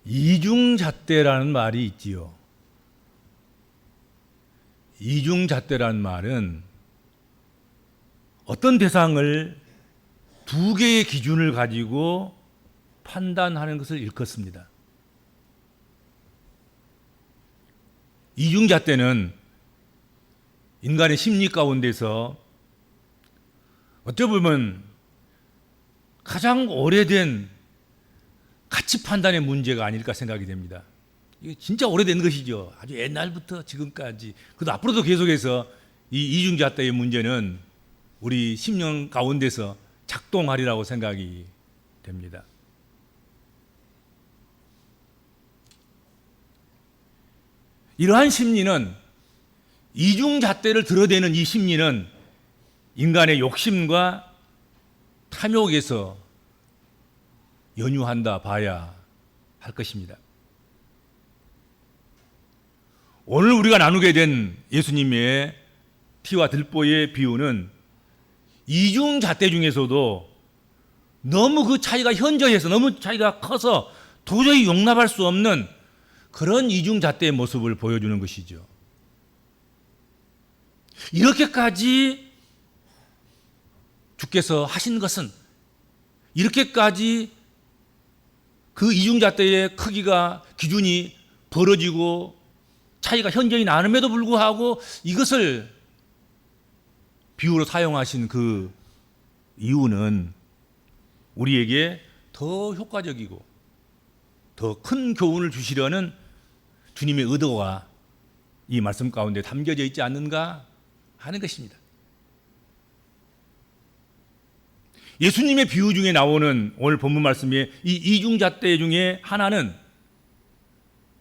이중잣대라는 말이 있지요. 이중잣대라는 말은 어떤 대상을 두 개의 기준을 가지고 판단하는 것을 일컫습니다. 이중잣대는 인간의 심리 가운데서 어찌 보면 가장 오래된 가치 판단의 문제가 아닐까 생각이 됩니다. 이게 진짜 오래된 것이죠. 아주 옛날부터 지금까지. 그래도 앞으로도 계속해서 이 이중잣대의 문제는 우리 심령 가운데서 작동하리라고 생각이 됩니다. 이러한 심리는, 이중잣대를 드러내는 이 심리는 인간의 욕심과 탐욕에서 연유한다 봐야 할 것입니다. 오늘 우리가 나누게 된 예수님의 티와 들보의 비유는 이중잣대 중에서도 너무 그 차이가 현저해서, 너무 차이가 커서 도저히 용납할 수 없는 그런 이중잣대의 모습을 보여주는 것이죠. 이렇게까지 주께서 하신 것은, 이렇게까지 그 이중잣대의 크기가, 기준이 벌어지고 차이가 현저히 나름에도 불구하고 이것을 비유로 사용하신 그 이유는 우리에게 더 효과적이고 더 큰 교훈을 주시려는 주님의 의도가 이 말씀 가운데 담겨져 있지 않는가 하는 것입니다. 예수님의 비유 중에 나오는 오늘 본문 말씀의 이 이중잣대 중에 하나는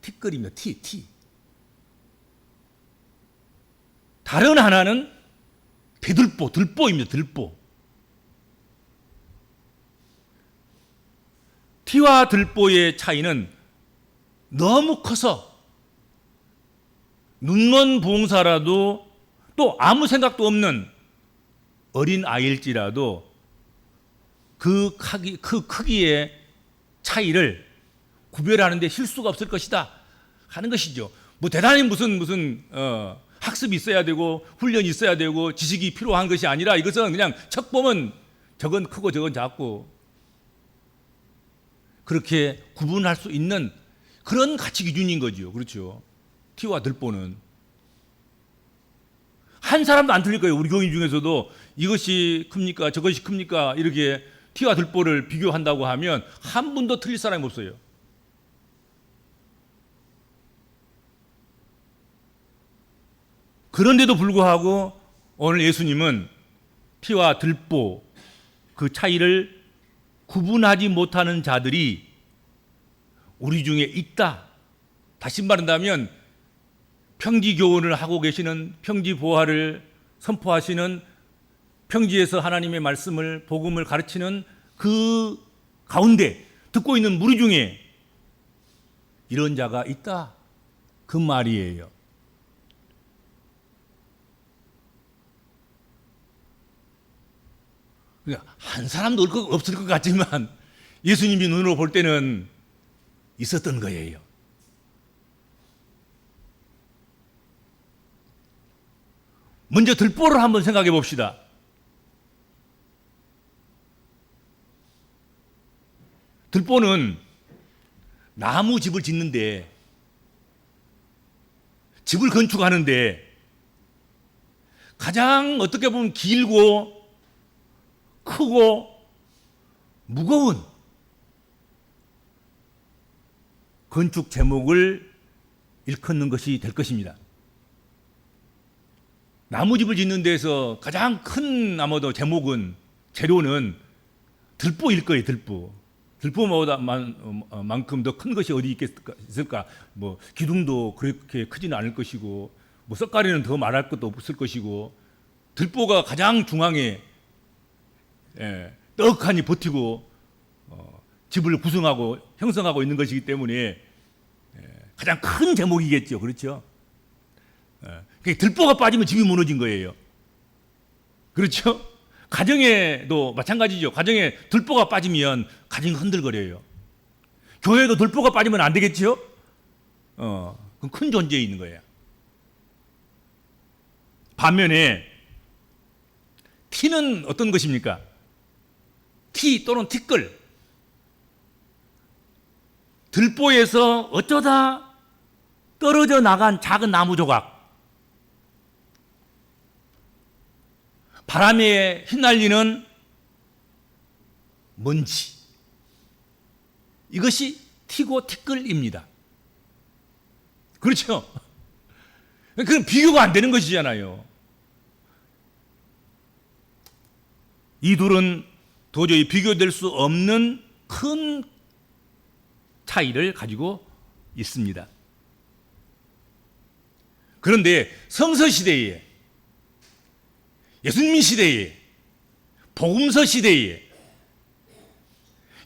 티끌입니다. 티. 다른 하나는 들보입니다. 들보. 티와 들보의 차이는 너무 커서 눈먼 봉사라도, 또 아무 생각도 없는 어린 아이일지라도 그 크기의 차이를 구별하는 데 실수가 없을 것이다 하는 것이죠. 뭐 대단히 무슨 학습이 있어야 되고 훈련이 있어야 되고 지식이 필요한 것이 아니라, 이것은 그냥 척 보면 저건 크고 저건 작고 그렇게 구분할 수 있는 그런 가치 기준인 거죠. 그렇죠. 티와 들보는 한 사람도 안 틀릴 거예요. 우리 교인 중에서도 이것이 큽니까 저것이 큽니까 이렇게 티와 들보를 비교한다고 하면 한 분도 틀릴 사람이 없어요. 그런데도 불구하고 오늘 예수님은 티와 들보 그 차이를 구분하지 못하는 자들이 우리 중에 있다. 다시 말한다면 평지교훈을 하고 계시는, 평지보화를 선포하시는, 평지에서 하나님의 말씀을, 복음을 가르치는 그 가운데 듣고 있는 무리 중에 이런 자가 있다. 그 말이에요. 한 사람도 없을 것 같지만 예수님이 눈으로 볼 때는 있었던 거예요. 먼저 들보를 한번 생각해 봅시다. 들보는 나무 집을 짓는데, 집을 건축하는데 가장 어떻게 보면 길고 크고 무거운 건축 제목을 일컫는 것이 될 것입니다. 나무집을 짓는 데서 가장 큰 아마도 제목은, 재료는 들보일 거예요. 들보만큼 더 큰 것이 어디 있을까? 뭐 기둥도 그렇게 크지는 않을 것이고, 뭐 썩가리는 더 말할 것도 없을 것이고, 들보가 가장 중앙에 떡하니 버티고 집을 구성하고 형성하고 있는 것이기 때문에 가장 큰 제목이겠죠. 그렇죠? 들보가 빠지면 집이 무너진 거예요. 그렇죠? 가정에도 마찬가지죠. 가정에 들보가 빠지면 가정이 흔들거려요. 교회도 들보가 빠지면 안 되겠죠? 그건 큰 존재에 있는 거예요. 반면에 티는 어떤 것입니까? 티 또는 티끌. 들보에서 어쩌다 떨어져 나간 작은 나무 조각. 바람에 휘날리는 먼지. 이것이 티고 티끌입니다. 그렇죠? 그건 비교가 안 되는 것이잖아요. 이 둘은 도저히 비교될 수 없는 큰 차이를 가지고 있습니다. 그런데 성서 시대에, 예수님 시대에, 복음서 시대에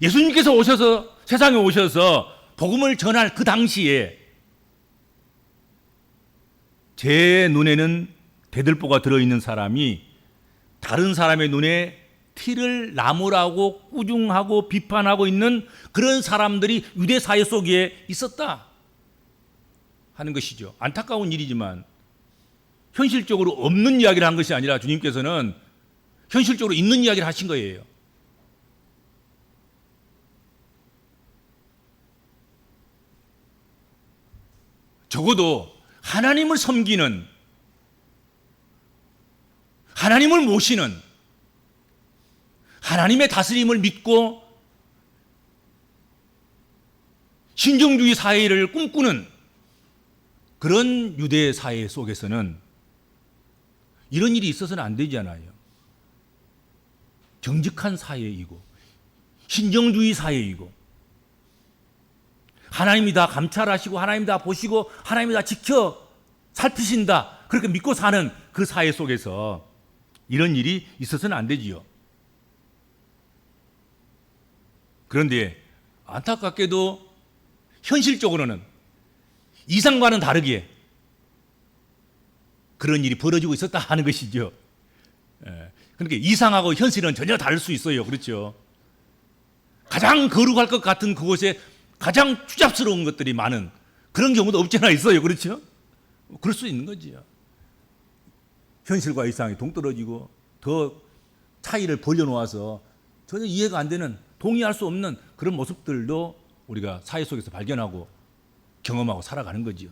예수님께서 오셔서 세상에 오셔서 복음을 전할 그 당시에 제 눈에는 대들보가 들어있는 사람이 다른 사람의 눈에 티를 나무라고 꾸중하고 비판하고 있는 그런 사람들이 유대 사회 속에 있었다 하는 것이죠. 안타까운 일이지만 현실적으로 없는 이야기를 한 것이 아니라 주님께서는 현실적으로 있는 이야기를 하신 거예요. 적어도 하나님을 섬기는, 하나님을 모시는, 하나님의 다스림을 믿고 신정주의 사회를 꿈꾸는 그런 유대 사회 속에서는 이런 일이 있어서는 안 되잖아요. 정직한 사회이고 신정주의 사회이고 하나님이 다 감찰하시고 하나님이 다 보시고 하나님이 다 지켜 살피신다, 그렇게 믿고 사는 그 사회 속에서 이런 일이 있어서는 안 되지요. 그런데 안타깝게도 현실적으로는 이상과는 다르게 그런 일이 벌어지고 있었다 하는 것이죠. 그러니까 이상하고 현실은 전혀 다를 수 있어요. 그렇죠? 가장 거룩할 것 같은 그곳에 가장 추잡스러운 것들이 많은 그런 경우도 없지 않아 있어요. 그렇죠? 그럴 수 있는 거지요. 현실과 이상이 동떨어지고 더 차이를 벌려놓아서 전혀 이해가 안 되는, 동의할 수 없는 그런 모습들도 우리가 사회 속에서 발견하고 경험하고 살아가는 거지요.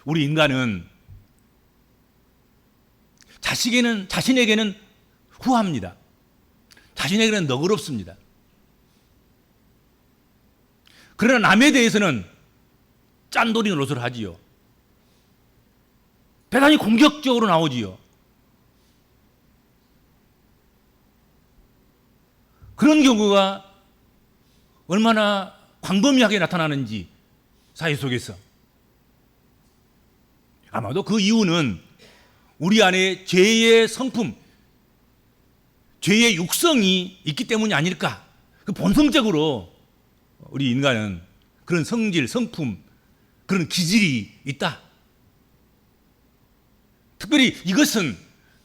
우리 인간은 자신에게는 후합니다. 자신에게는 너그럽습니다. 그러나 남에 대해서는 짠돌이 노릇을 하지요. 대단히 공격적으로 나오지요. 그런 경우가 얼마나 광범위하게 나타나는지 사회 속에서. 아마도 그 이유는 우리 안에 죄의 성품, 죄의 육성이 있기 때문이 아닐까. 그 본성적으로 우리 인간은 그런 성질, 성품, 그런 기질이 있다. 특별히 이것은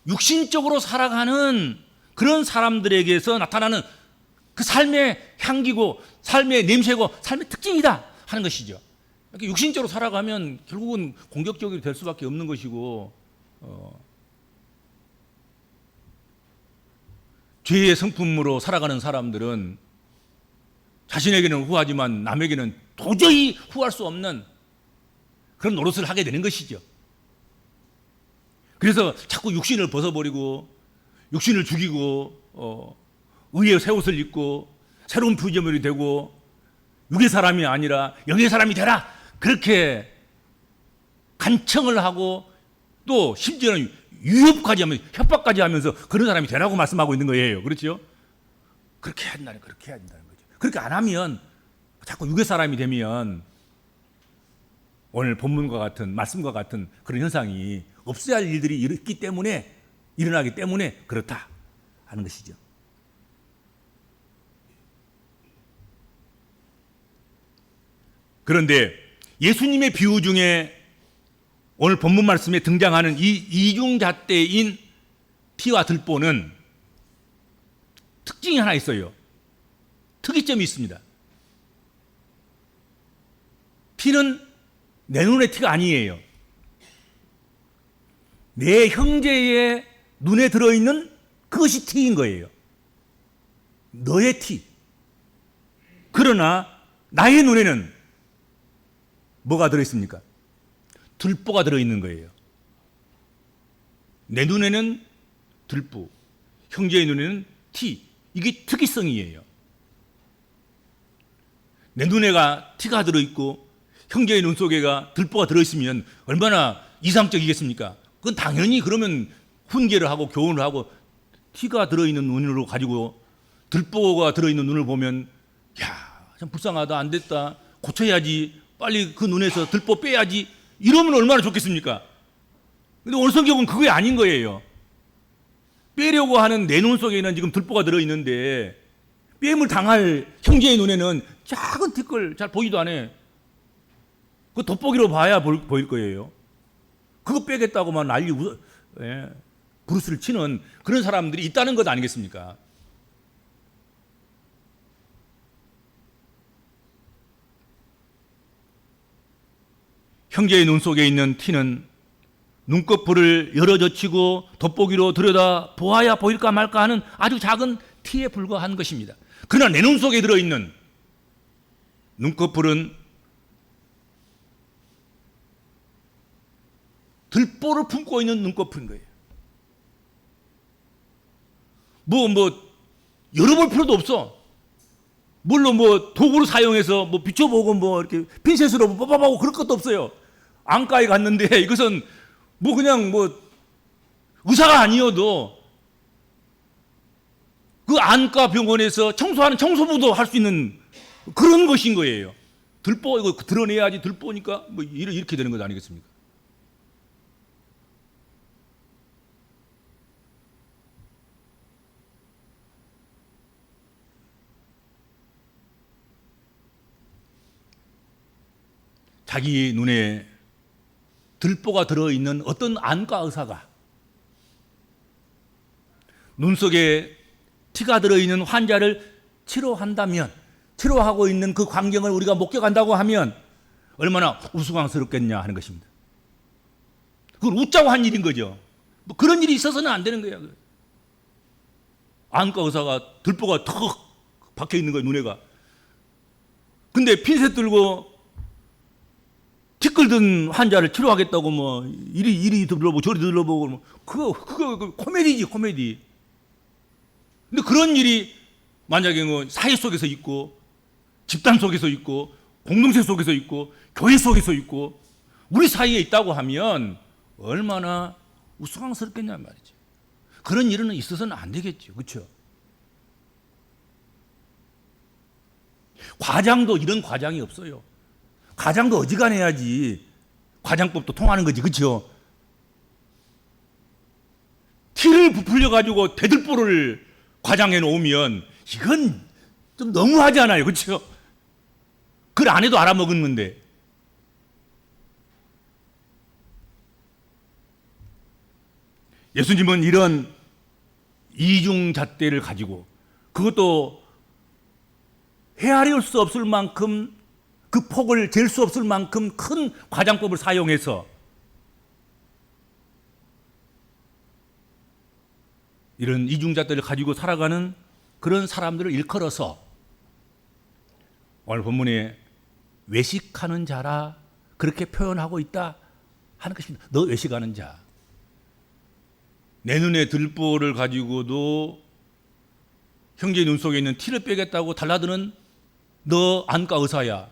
육신적으로 살아가는 그런 사람들에게서 나타나는 그 삶의 향기고 삶의 냄새고 삶의 특징이다 하는 것이죠. 이렇게 육신적으로 살아가면 결국은 공격적이 될 수밖에 없는 것이고, 죄의 성품으로 살아가는 사람들은 자신에게는 후하지만 남에게는 도저히 후할 수 없는 그런 노릇을 하게 되는 것이죠. 그래서 자꾸 육신을 벗어버리고 육신을 죽이고 의의 새 옷을 입고 새로운 피조물이 되고 육의 사람이 아니라 영의 사람이 되라, 그렇게 간청을 하고 또 심지어는 유협까지 하면서 협박까지 하면서 그런 사람이 되라고 말씀하고 있는 거예요. 그렇죠? 그렇게 해야 된다는, 그렇게 해야 된다는 거죠. 그렇게 안 하면, 자꾸 육의 사람이 되면 오늘 본문과 같은, 말씀과 같은 그런 현상이 없어야 할 일들이 일어나기 때문에 그렇다 하는 것이죠. 그런데 예수님의 비유 중에 오늘 본문 말씀에 등장하는 이 이중잣대인 티와 들보는 특징이 하나 있어요. 특이점이 있습니다. 티는 내 눈의 티가 아니에요. 내 형제의 눈에 들어있는 그것이 티인 거예요. 너의 티. 그러나 나의 눈에는 뭐가 들어있습니까? 들보가 들어있는 거예요. 내 눈에는 들보, 형제의 눈에는 티. 이게 특이성이에요. 내 눈에가 티가 들어있고 형제의 눈 속에가 들보가 들어있으면 얼마나 이상적이겠습니까? 그건 당연히 그러면 훈계를 하고 교훈을 하고 티가 들어있는 눈으로 가지고 들보가 들어있는 눈을 보면 야, 참 불쌍하다, 안 됐다, 고쳐야지, 빨리 그 눈에서 들보 빼야지, 이러면 얼마나 좋겠습니까? 근데 오늘 성경은 그게 아닌 거예요. 빼려고 하는 내 눈 속에는 지금 들보가 들어있는데 빼임을 당할 형제의 눈에는 작은 티끌 잘 보이도 안 해. 그 돋보기로 봐야 보일 거예요. 그거 빼겠다고만 난리 브루스를 치는 그런 사람들이 있다는 것 아니겠습니까? 형제의 눈 속에 있는 티는 눈꺼풀을 열어젖히고 돋보기로 들여다 보아야 보일까 말까 하는 아주 작은 티에 불과한 것입니다. 그러나 내 눈 속에 들어있는 눈꺼풀은 들보를 품고 있는 눈꺼풀인 거예요. 열어볼 필요도 없어. 물론 도구를 사용해서 비춰보고 이렇게 핀셋으로 뽑아보고 그럴 것도 없어요. 안과에 갔는데 이것은 그냥 의사가 아니어도 그 안과 병원에서 청소하는 청소부도 할 수 있는 그런 것인 거예요. 들보 이거 드러내야지, 들보니까 이렇게 되는 것 아니겠습니까? 자기 눈에 들보가 들어있는 어떤 안과 의사가 눈 속에 티가 들어있는 환자를 치료하고 있는 그 광경을 우리가 목격한다고 하면 얼마나 우스꽝스럽겠냐 하는 것입니다. 그걸 웃자고 한 일인 거죠. 그런 일이 있어서는 안 되는 거예요. 안과 의사가 들보가 턱 박혀 있는 거예요, 눈에가. 근데 핀셋 들고 티끌든 환자를 치료하겠다고 이리 들러보고 저리 들러보고 그거 코미디지, 코미디. 근데 그런 일이 만약에 사회 속에서 있고 집단 속에서 있고 공동체 속에서 있고 교회 속에서 있고 우리 사이에 있다고 하면 얼마나 우스꽝스럽겠냐 말이죠. 그런 일은 있어서는 안 되겠죠. 그렇죠? 과장도 이런 과장이 없어요. 과장도 어지간해야지 과장법도 통하는 거지. 그렇죠? 티를 부풀려 가지고 대들보를 과장해 놓으면 이건 좀 너무하잖아요. 그렇죠? 그걸 안 해도 알아먹었는데. 예수님은 이런 이중잣대를 가지고 그것도 헤아릴 수 없을 만큼 그 폭을 잴 수 없을 만큼 큰 과장법을 사용해서 이런 이중잣대를 가지고 살아가는 그런 사람들을 일컬어서 오늘 본문에 외식하는 자라 그렇게 표현하고 있다 하는 것입니다. 너 외식하는 자. 내 눈에 들보를 가지고도 형제의 눈 속에 있는 티를 빼겠다고 달라드는 너 안과 의사야.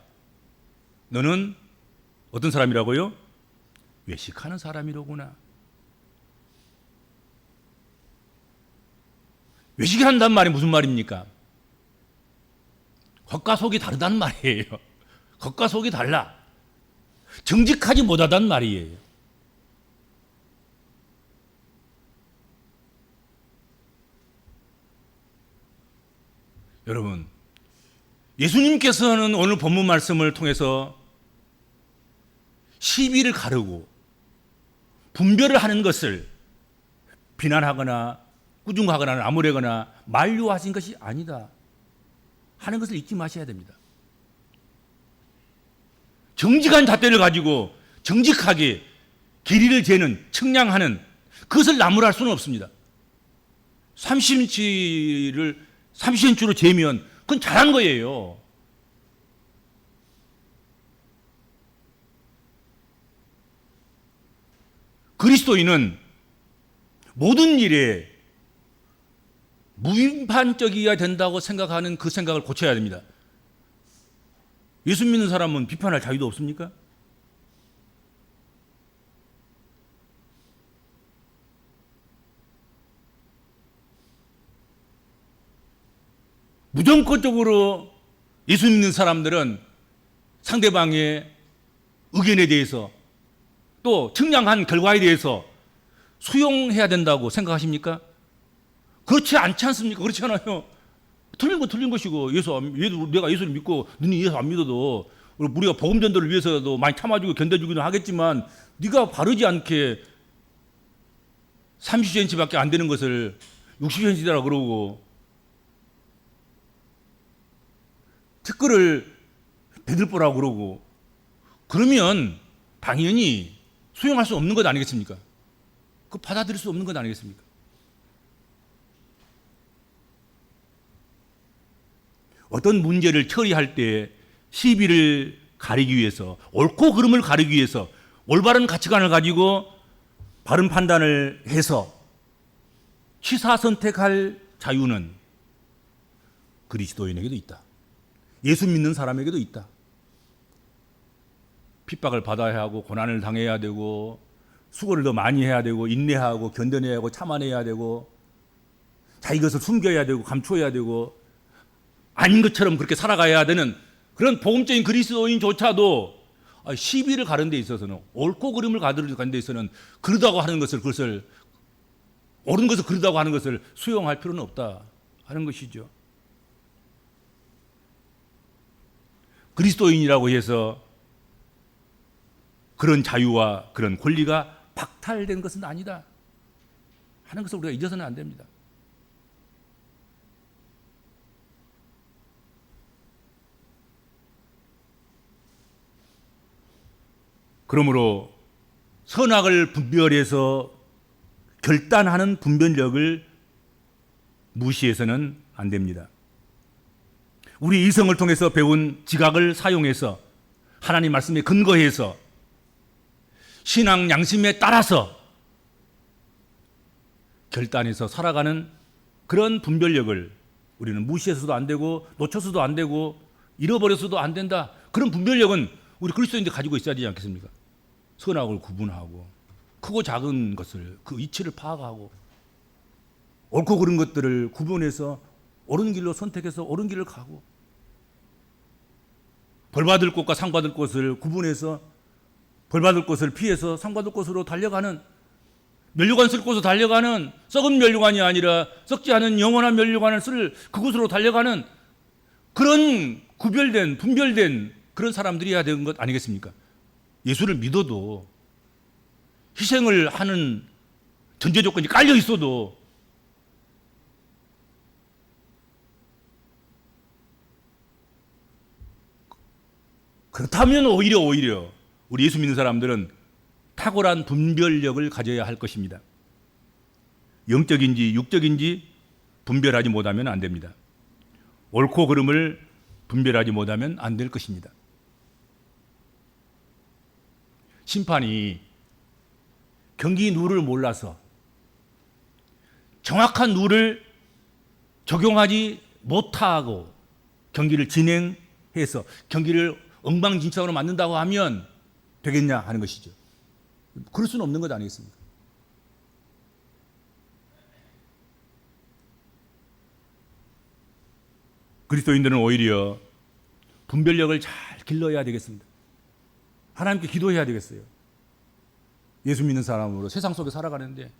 너는 어떤 사람이라고요? 외식하는 사람이로구나. 외식한다는 말이 무슨 말입니까? 겉과 속이 다르다는 말이에요. 겉과 속이 달라. 정직하지 못하다는 말이에요. 여러분, 예수님께서는 오늘 본문 말씀을 통해서 시비를 가르고 분별을 하는 것을 비난하거나 꾸중하거나 나무래거나 만류하신 것이 아니다 하는 것을 잊지 마셔야 됩니다. 정직한 잣대를 가지고 정직하게 길이를 재는, 측량하는 그것을 나무랄 수는 없습니다. 30cm로 재면 그건 잘한 거예요. 그리스도인은 모든 일에 무비판적이어야 된다고 생각하는 그 생각을 고쳐야 됩니다. 예수 믿는 사람은 비판할 자유도 없습니까? 무조건적으로 예수 믿는 사람들은 상대방의 의견에 대해서 또 측량한 결과에 대해서 수용해야 된다고 생각하십니까? 그렇지 않지 않습니까? 그렇지 않아요. 틀린 거 틀린 것이고 내가 예수를 믿고 너는 예수 안 믿어도 우리가 복음 전도를 위해서도 많이 참아주고 견뎌주기는 하겠지만 네가 바르지 않게 30cm밖에 안 되는 것을 60cm라 그러고 특글을 배들보라고 그러고 그러면 당연히 수용할 수 없는 것 아니겠습니까? 그 받아들일 수 없는 것 아니겠습니까? 어떤 문제를 처리할 때 시비를 가리기 위해서 옳고 그름을 가리기 위해서 올바른 가치관을 가지고 바른 판단을 해서 취사 선택할 자유는 그리스도인에게도 있다. 예수 믿는 사람에게도 있다. 핍박을 받아야 하고 고난을 당해야 되고 수고를 더 많이 해야 되고 인내하고 견뎌내야 하고 참아내야 되고 자기 것을 숨겨야 되고 감추어야 되고 아닌 것처럼 그렇게 살아가야 되는 그런 복음적인 그리스도인조차도 시비를 가는 데 있어서는 옳고 그름을 가르는 데 있어서는 그러다고 하는 것을 그것을 옳은 것을 그러다고 하는 것을 수용할 필요는 없다 하는 것이죠. 그리스도인이라고 해서 그런 자유와 그런 권리가 박탈된 것은 아니다 하는 것을 우리가 잊어서는 안 됩니다. 그러므로 선악을 분별해서 결단하는 분별력을 무시해서는 안 됩니다. 우리 이성을 통해서 배운 지각을 사용해서 하나님 말씀에 근거해서 신앙 양심에 따라서 결단해서 살아가는 그런 분별력을 우리는 무시해서도 안 되고 놓쳐서도 안 되고 잃어버려서도 안 된다. 그런 분별력은 우리 그리스도인들 가지고 있어야 되지 않겠습니까? 선악을 구분하고 크고 작은 것을 그 이치를 파악하고 옳고 그른 것들을 구분해서 옳은 길로 선택해서 옳은 길을 가고 벌받을 곳과 상받을 곳을 구분해서 벌받을 곳을 피해서 상받을 곳으로 달려가는 면류관 쓸 곳으로 달려가는 썩은 면류관이 아니라 썩지 않은 영원한 면류관을 쓸 그곳으로 달려가는 그런 구별된 분별된 그런 사람들이어야 되는 것 아니겠습니까? 예수를 믿어도 희생을 하는 전제 조건이 깔려 있어도 그렇다면 오히려 우리 예수 믿는 사람들은 탁월한 분별력을 가져야 할 것입니다. 영적인지 육적인지 분별하지 못하면 안 됩니다. 옳고 그름을 분별하지 못하면 안 될 것입니다. 심판이 경기 룰을 몰라서 정확한 룰을 적용하지 못하고 경기를 진행해서 경기를 엉망진창으로 만든다고 하면 되겠냐 하는 것이죠. 그럴 수는 없는 것 아니겠습니까? 그리스도인들은 오히려 분별력을 잘 길러야 되겠습니다. 하나님께 기도해야 되겠어요. 예수 믿는 사람으로 세상 속에 살아가는데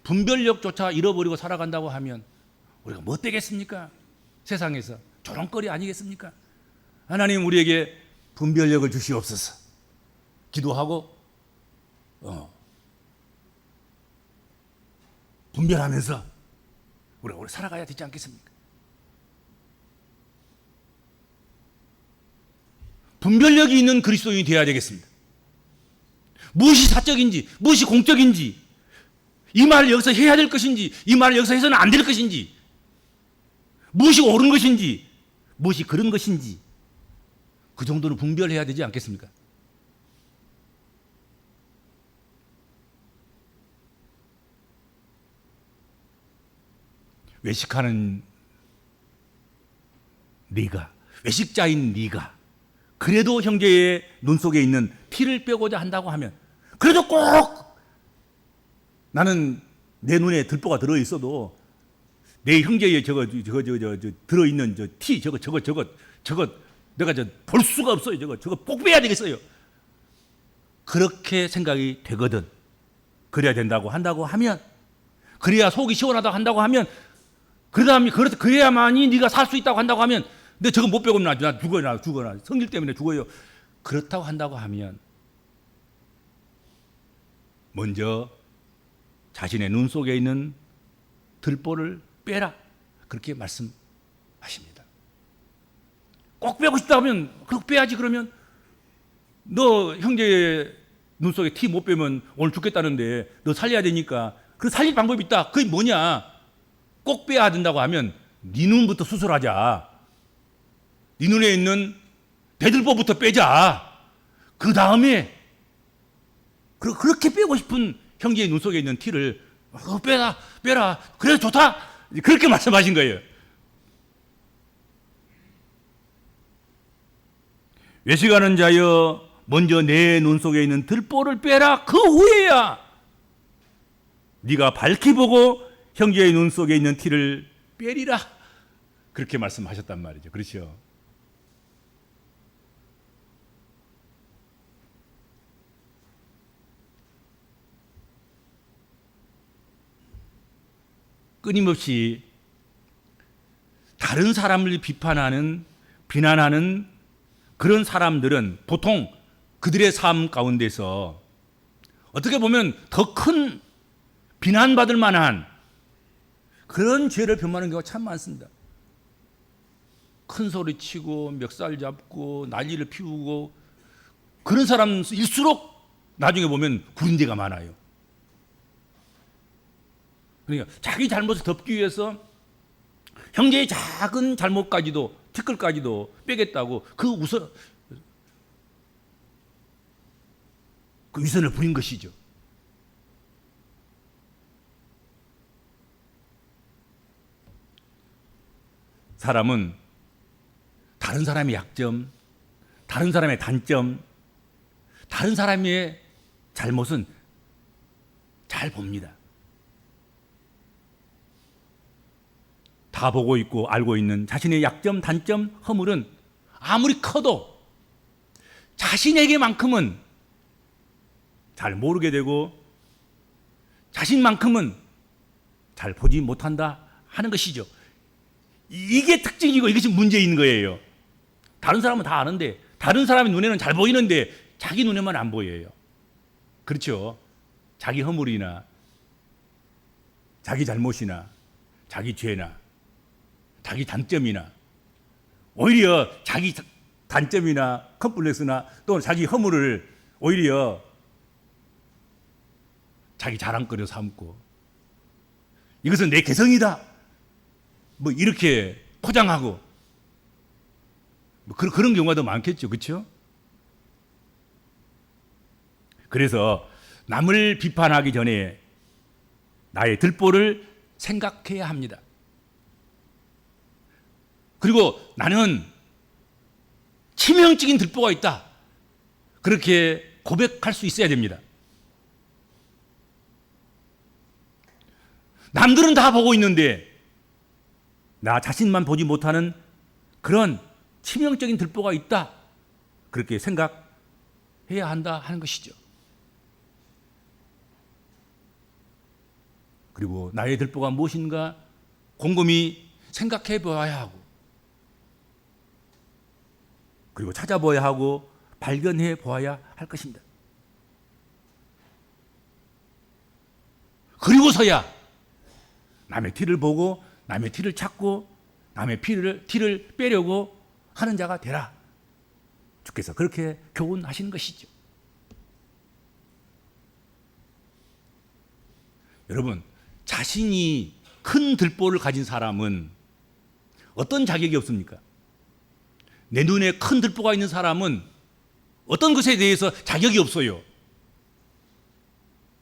분별력조차 잃어버리고 살아간다고 하면 우리가 뭐 되겠습니까? 세상에서 조롱거리 아니겠습니까? 하나님 우리에게 분별력을 주시옵소서. 기도하고 분별하면서 우리가 오래 살아가야 되지 않겠습니까? 분별력이 있는 그리스도인이 되어야 되겠습니다. 무엇이 사적인지, 무엇이 공적인지, 이 말을 여기서 해야 될 것인지, 이 말을 여기서 해서는 안 될 것인지, 무엇이 옳은 것인지, 무엇이 그런 것인지, 그 정도로 분별해야 되지 않겠습니까? 외식하는 네가, 외식자인 네가 그래도 형제의 눈 속에 있는 티를 빼고자 한다고 하면, 그래도 꼭 나는 내 눈에 들보가 들어 있어도 내 형제의 저거 들어 있는 저 티 저거 내가 볼 수가 없어요. 저거 꼭 빼야 되겠어요. 그렇게 생각이 되거든. 그래야 된다고 한다고 하면, 그래야 속이 시원하다고 한다고 하면, 그래야만이 네가 살 수 있다고 한다고 하면, 근데 저거 못 빼고 나 죽어나 성질 때문에 죽어요. 그렇다고 한다고 하면 먼저 자신의 눈 속에 있는 들보를 빼라, 그렇게 말씀하십니다. 꼭 빼고 싶다 하면 꼭 빼야지. 그러면 너 형제의 눈 속에 티 못 빼면 오늘 죽겠다는데 너 살려야 되니까 그 살릴 방법이 있다. 그게 뭐냐? 꼭 빼야 된다고 하면 네 눈부터 수술하자. 네 눈에 있는 대들보부터 빼자. 그 다음에 그렇게 빼고 싶은 형제의 눈 속에 있는 티를 빼라. 그래 좋다. 그렇게 말씀하신 거예요. 외식하는 자여, 먼저 내 눈 속에 있는 들보를 빼라. 그 후에야 네가 밝히 보고 형제의 눈 속에 있는 티를 빼리라. 그렇게 말씀하셨단 말이죠. 그렇죠? 끊임없이 다른 사람을 비난하는 그런 사람들은 보통 그들의 삶 가운데서 어떻게 보면 더 큰 비난받을 만한 그런 죄를 범하는 경우가 참 많습니다. 큰 소리 치고 멱살 잡고 난리를 피우고 그런 사람일수록 나중에 보면 구린데가 많아요. 그러니까 자기 잘못을 덮기 위해서 형제의 작은 잘못까지도, 티끌까지도 빼겠다고 그 위선을 부린 것이죠. 사람은 다른 사람의 약점, 다른 사람의 단점, 다른 사람의 잘못은 잘 봅니다. 다 보고 있고 알고 있는 자신의 약점, 단점, 허물은 아무리 커도 자신에게만큼은 잘 모르게 되고 자신만큼은 잘 보지 못한다 하는 것이죠. 이게 특징이고 이것이 문제인 거예요. 다른 사람은 다 아는데, 다른 사람의 눈에는 잘 보이는데 자기 눈에만 안 보여요. 그렇죠? 자기 허물이나 자기 잘못이나 자기 죄나 자기 단점이나 오히려 자기 단점이나 컴플렉스나 또 자기 허물을 오히려 자기 자랑거리로 삼고 이것은 내 개성이다 뭐 이렇게 포장하고 뭐 그런 경우가 더 많겠죠. 그렇죠? 그래서 남을 비판하기 전에 나의 들보를 생각해야 합니다. 그리고 나는 치명적인 들보가 있다. 그렇게 고백할 수 있어야 됩니다. 남들은 다 보고 있는데 나 자신만 보지 못하는 그런 치명적인 들보가 있다. 그렇게 생각해야 한다 하는 것이죠. 그리고 나의 들보가 무엇인가 곰곰이 생각해 보아야 하고 그리고 찾아보아야 하고 발견해 보아야 할 것입니다. 그리고서야 남의 티를 보고 남의 티를 찾고 남의 티를 빼려고 하는 자가 되라. 주께서 그렇게 교훈하시는 것이죠. 여러분, 자신이 큰 들보를 가진 사람은 어떤 자격이 없습니까? 내 눈에 큰 들보가 있는 사람은 어떤 것에 대해서 자격이 없어요.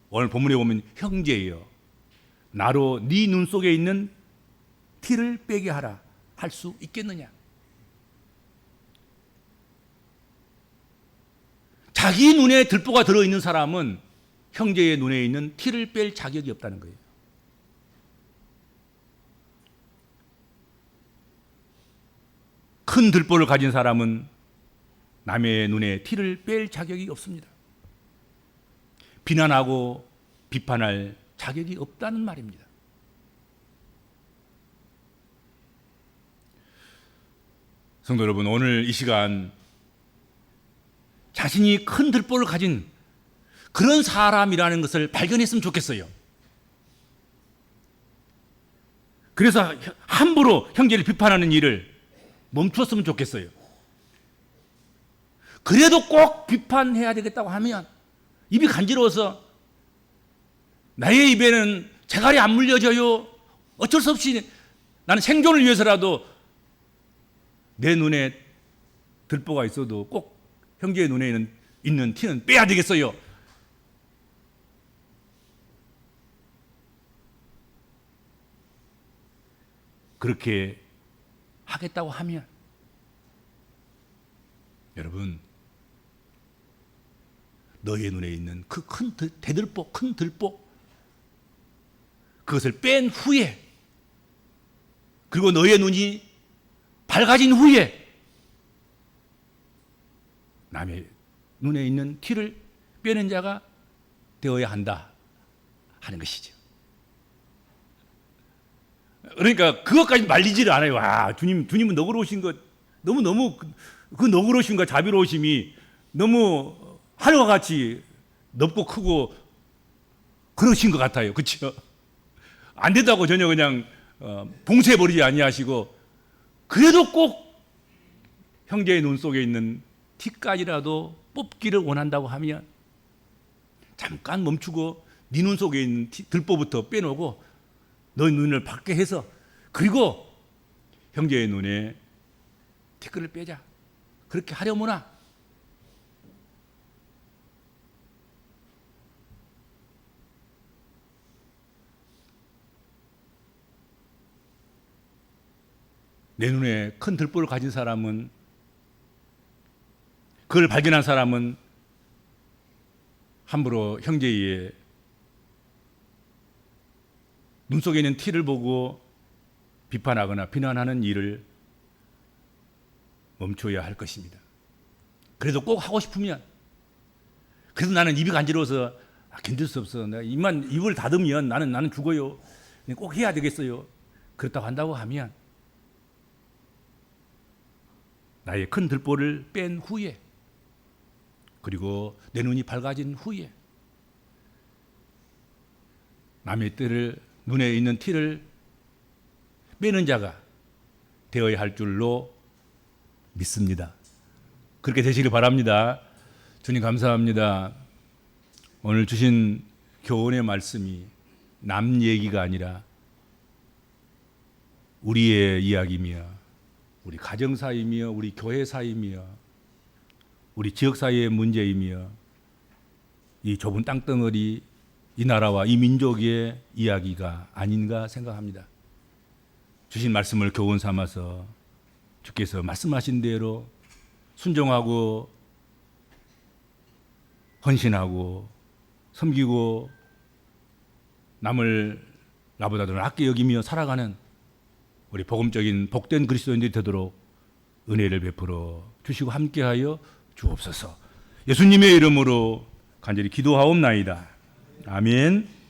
오늘 본문에 보면 형제여, 나로 네 눈 속에 있는 티를 빼게 하라 할 수 있겠느냐? 자기 눈에 들보가 들어있는 사람은 형제의 눈에 있는 티를 뺄 자격이 없다는 거예요. 큰 들보를 가진 사람은 남의 눈에 티를 뺄 자격이 없습니다. 비난하고 비판할 자격이 없다는 말입니다. 성도 여러분, 오늘 이 시간 자신이 큰 들보를 가진 그런 사람이라는 것을 발견했으면 좋겠어요. 그래서 함부로 형제를 비판하는 일을 멈추었으면 좋겠어요. 그래도 꼭 비판해야 되겠다고 하면 입이 간지러워서 나의 입에는 재갈이 안 물려져요. 어쩔 수 없이 나는 생존을 위해서라도 내 눈에 들보가 있어도 꼭 형제의 눈에 있는 티는 빼야 되겠어요. 그렇게 하겠다고 하면 여러분, 너의 눈에 있는 그 큰 대들보, 큰 들보, 그것을 뺀 후에, 그리고 너의 눈이 밝아진 후에 남의 눈에 있는 티를 빼는 자가 되어야 한다 하는 것이죠. 그러니까 그것까지 말리지를 않아요. 아, 주님은 너그러우신 것, 너무 그 너그러우심과 자비로우심이 너무 하늘과 같이 넓고 크고 그러신 것 같아요. 그렇죠? 안 된다고 전혀 그냥 봉쇄해버리지 아니하시고, 그래도 꼭 형제의 눈 속에 있는 티까지라도 뽑기를 원한다고 하면 잠깐 멈추고 네 눈 속에 있는 들보부터 빼놓고 너의 눈을 밝게 해서, 그리고 형제의 눈에 티끌을 빼자. 그렇게 하려무나. 내 눈에 큰 들보를 가진 사람은, 그걸 발견한 사람은 함부로 형제의 눈 속에 있는 티를 보고 비판하거나 비난하는 일을 멈춰야 할 것입니다. 그래도 꼭 하고 싶으면, 그래도 나는 입이 간지러워서 견딜 수 없어, 내가 입을 닫으면 나는 죽어요, 꼭 해야 되겠어요, 그렇다고 한다고 하면 나의 큰 들보를 뺀 후에, 그리고 내 눈이 밝아진 후에 남의 눈에 있는 티를 빼는 자가 되어야 할 줄로 믿습니다. 그렇게 되시길 바랍니다. 주님 감사합니다. 오늘 주신 교훈의 말씀이 남 얘기가 아니라 우리의 이야기며, 우리 가정 사이며, 우리 교회 사이며, 우리 지역 사이의 문제이며, 이 좁은 땅덩어리, 이 나라와 이 민족의 이야기가 아닌가 생각합니다. 주신 말씀을 교훈 삼아서 주께서 말씀하신 대로 순종하고 헌신하고 섬기고 남을 나보다 더 낫게 여기며 살아가는 우리 복음적인 복된 그리스도인들이 되도록 은혜를 베풀어 주시고 함께하여 주옵소서. 예수님의 이름으로 간절히 기도하옵나이다. 아멘.